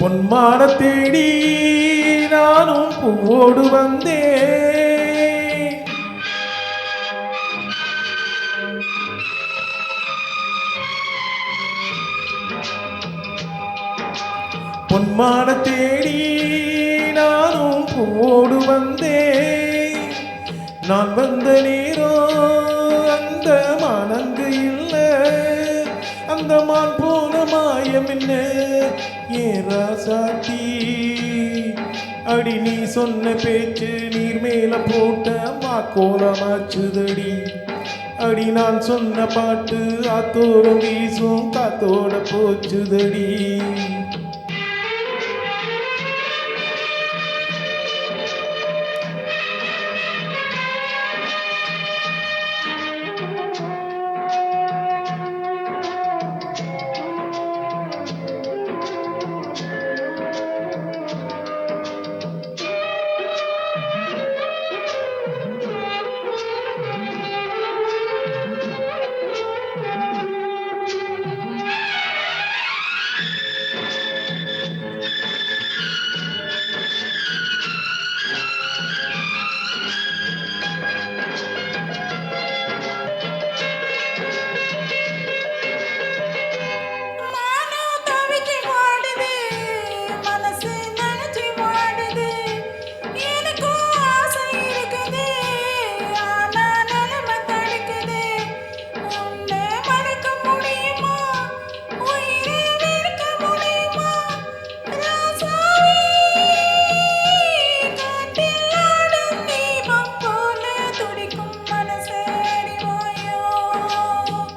பொன்மான தேடி நானும் பூவோடு வந்தேன். பொன்மான தேடி நானும் பூவோடு வந்தேன். நான் வந்த நேரம் அந்த மானங்கு இல்லை. அந்த மான் போன மாயம் என்ன ஏராசாத்தி. அடி நீ சொன்ன பேச்சு நீர் மேல போட்ட மாக்கோலமாச்சுதடி. அடி நான் சொன்ன பாட்டு ஆத்தோரம் வீசும் காத்தோட போச்சுதடி.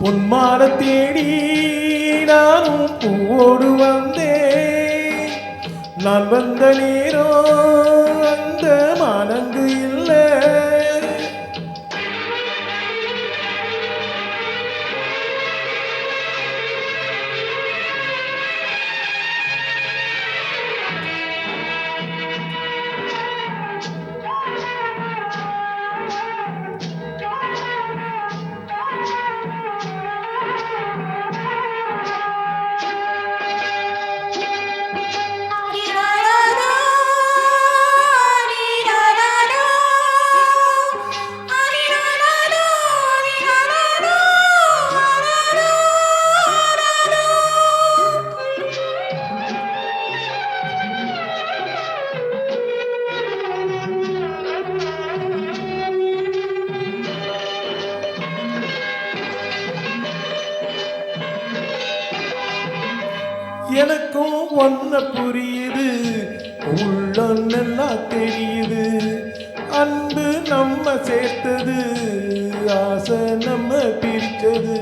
பொன்மான தேடி நானும் பூவோடு வந்தேன். நான் வந்த நேரம் அந்த மானங்கு இல்லை. எனக்கும் ஒன்ன புரியுது, உள்ளம் நல்லா தெரியுது. அன்பு நம்ம சேர்த்தது, ஆசை நம்ம பிரிச்சது.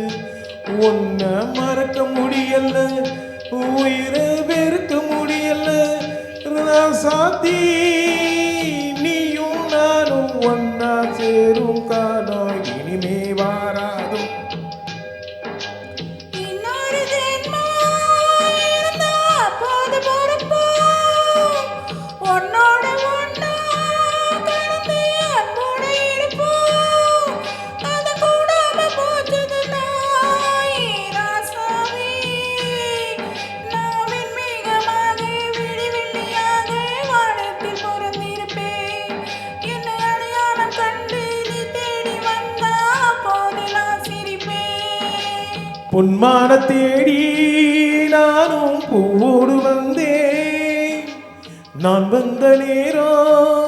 ஒன்ன மறக்க முடியல, உயிரை வெறுக்க முடியல. ராசாத்தி நீயும் நானும் ஒன்னா சேரும் காலம் இனிமே வாராதும். பொன்மான தேடி நானும் பூவோடு வந்தேன். நான் வந்த நேரம்